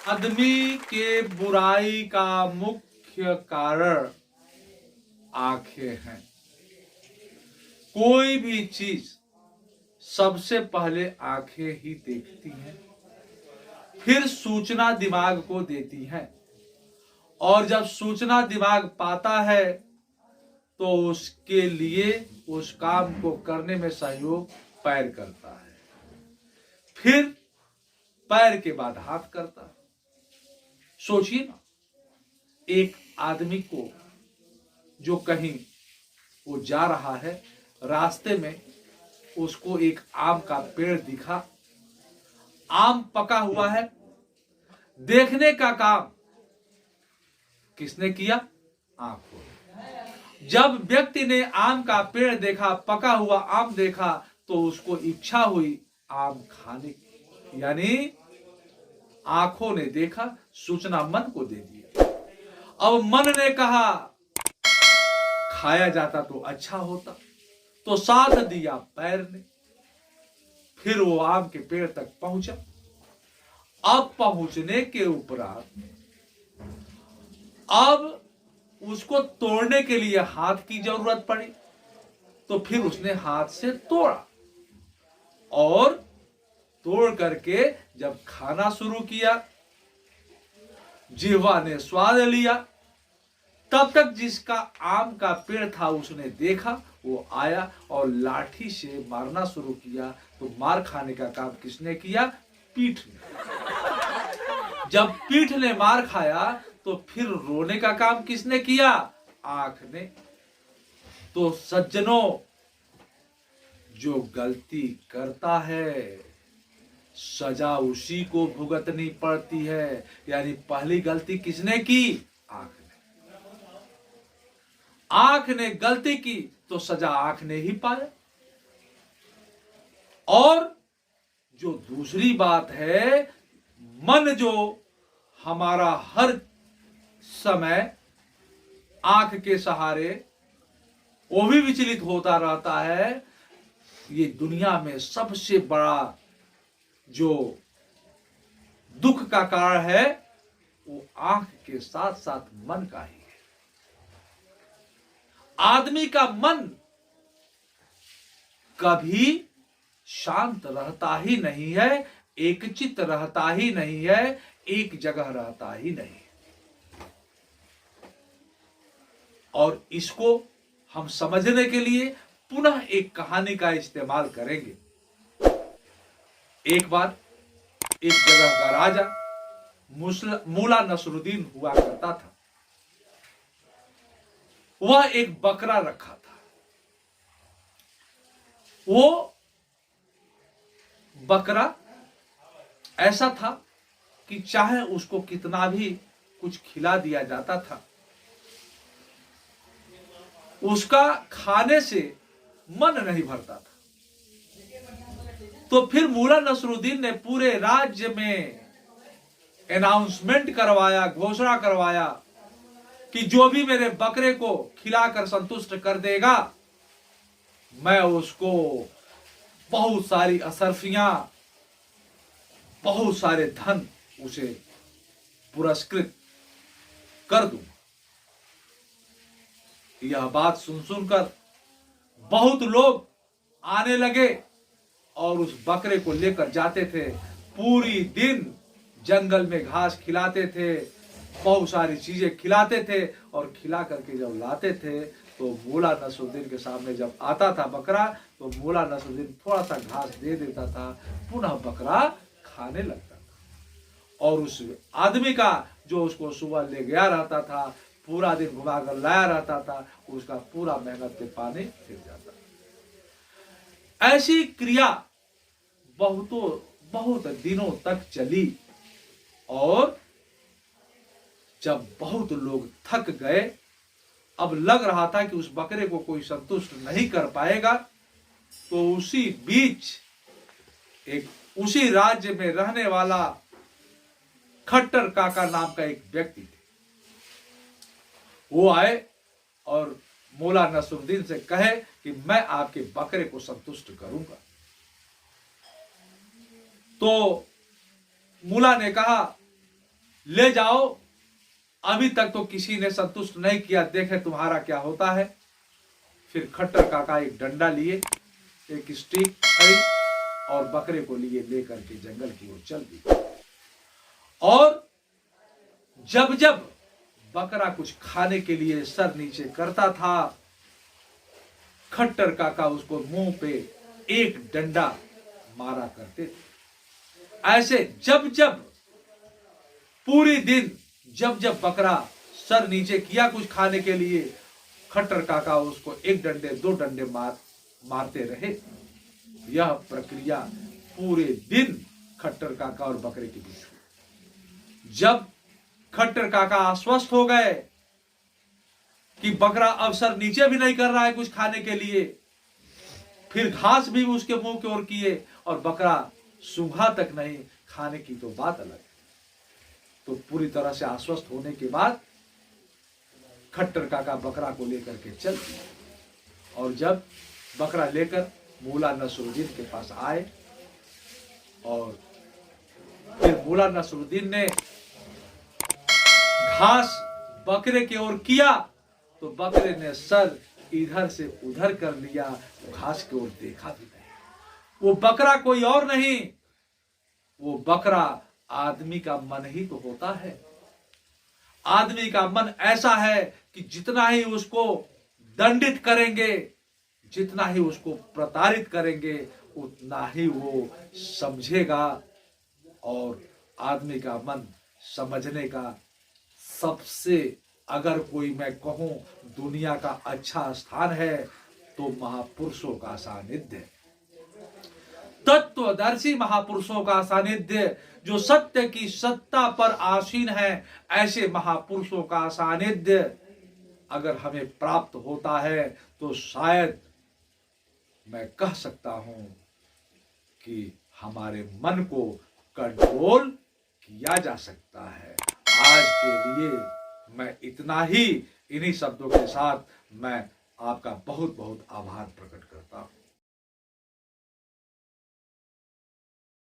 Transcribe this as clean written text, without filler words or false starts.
आदमी के बुराई का मुख्य कारण आंखें हैं। कोई भी चीज सबसे पहले आंखें ही देखती हैं, फिर सूचना दिमाग को देती है, और जब सूचना दिमाग पाता है तो उसके लिए उस काम को करने में सहयोग पैर करता है, फिर पैर के बाद हाथ करता है। सोचिए ना, एक आदमी को जो कहीं वो जा रहा है, रास्ते में उसको एक आम का पेड़ दिखा, आम पका हुआ है, देखने का काम किसने किया? आंखों ने। जब व्यक्ति ने आम का पेड़ देखा, पका हुआ आम देखा, तो उसको इच्छा हुई आम खाने की, यानी आंखों ने देखा, सूचना मन को दे दिया। अब मन ने कहा खाया जाता तो अच्छा होता, तो साथ दिया पैर ने, फिर वो आम के पेड़ तक पहुंचा। अब पहुंचने के उपरांत अब उसको तोड़ने के लिए हाथ की जरूरत पड़ी, तो फिर उसने हाथ से तोड़ा, और तोड़ करके जब खाना शुरू किया, जिह्वा ने स्वाद लिया। तब तक जिसका आम का पेड़ था उसने देखा, वो आया और लाठी से मारना शुरू किया। तो मार खाने का काम किसने किया? पीठ ने। जब पीठ ने मार खाया तो फिर रोने का काम किसने किया? आंख ने। तो सज्जनों, जो गलती करता है सजा उसी को भुगतनी पड़ती है। यानी पहली गलती किसने की? आंख ने। आंख ने गलती की तो सजा आंख ने ही पाया। और जो दूसरी बात है, मन जो हमारा हर समय आंख के सहारे वो भी विचलित होता रहता है। ये दुनिया में सबसे बड़ा जो दुख का कारण है वो आंख के साथ साथ मन का ही है। आदमी का मन कभी शांत रहता ही नहीं है, एकचित्त रहता ही नहीं है, एक जगह रहता ही नहीं। और इसको हम समझने के लिए पुनः एक कहानी का इस्तेमाल करेंगे। एक बार एक जगह का राजा मूला नसरुद्दीन हुआ करता था। वह एक बकरा रखा था। वो बकरा ऐसा था कि चाहे उसको कितना भी कुछ खिला दिया जाता था, उसका खाने से मन नहीं भरता था। तो फिर मूला नसरुद्दीन ने पूरे राज्य में अनाउंसमेंट करवाया, घोषणा करवाया कि जो भी मेरे बकरे को खिलाकर संतुष्ट कर देगा, मैं उसको बहुत सारी असरफियां, बहुत सारे धन उसे पुरस्कृत कर दूंगा। यह बात सुन सुनकर बहुत लोग आने लगे और उस बकरे को लेकर जाते थे। पूरी दिन जंगल में घास खिलाते थे, बहुत सारी चीजें खिलाते थे, और खिला करके जब लाते थे तो मूला नसरुद्दीन के सामने जब आता था बकरा, तो मूला नसरुद्दीन थोड़ा सा घास दे देता था, पुनः बकरा खाने लगता था। और उस आदमी का जो उसको सुबह ले गया रहता था, पूरा दिन घुमा कर लाया रहता था, उसका पूरा मेहनत पे पानी फिर जाता। ऐसी क्रिया बहुत दिनों तक चली, और जब बहुत लोग थक गए, अब लग रहा था कि उस बकरे को कोई संतुष्ट नहीं कर पाएगा, तो उसी बीच उसी राज्य में रहने वाला खट्टर काका नाम का एक व्यक्ति थे। वो आए और मूला नसरुद्दीन से कहे कि मैं आपके बकरे को संतुष्ट करूंगा। तो मूला ने कहा ले जाओ, अभी तक तो किसी ने संतुष्ट नहीं किया, देखे तुम्हारा क्या होता है। फिर खट्टर काका एक डंडा लिए, एक स्टिक खड़ी और बकरे को लिए लेकर के जंगल की ओर चल दिए। और जब जब बकरा कुछ खाने के लिए सर नीचे करता था, खट्टर काका उसको मुंह पे एक डंडा मारा करते थे। ऐसे जब जब पूरी दिन जब जब बकरा सर नीचे किया कुछ खाने के लिए, खट्टर काका उसको एक डंडे दो डंडे मारते रहे। यह प्रक्रिया पूरे दिन खट्टर काका और बकरे के बीच हुई। जब खट्टर काका आश्वस्त हो गए कि बकरा अब सर नीचे भी नहीं कर रहा है कुछ खाने के लिए, फिर घास भी उसके मुंह की ओर किए और बकरा सूंघा तक नहीं, खाने की तो बात अलग है। तो पूरी तरह से आश्वस्त होने के बाद खट्टर काका बकरा को लेकर के चल दिया। और जब बकरा लेकर मुल्ला नसरुद्दीन के पास आए और फिर मुल्ला नसरुद्दीन ने घास बकरे की ओर किया तो बकरे ने सर इधर से उधर कर लिया, घास की ओर देखा भी नहीं। वो बकरा कोई और नहीं, वो बकरा आदमी का मन ही तो होता है। आदमी का मन ऐसा है कि जितना ही उसको दंडित करेंगे, जितना ही उसको प्रताड़ित करेंगे, उतना ही वो समझेगा। और आदमी का मन समझने का सबसे, अगर कोई मैं कहूं दुनिया का अच्छा स्थान है तो महापुरुषों का सानिध्य, तत्वदर्शी महापुरुषों का सानिध्य, जो सत्य की सत्ता पर आसीन है, ऐसे महापुरुषों का सानिध्य अगर हमें प्राप्त होता है तो शायद मैं कह सकता हूं कि हमारे मन को कंट्रोल किया जा सकता है। आज के लिए मैं इतना ही, इन्हीं शब्दों के साथ मैं आपका बहुत बहुत आभार प्रकट करता हूं।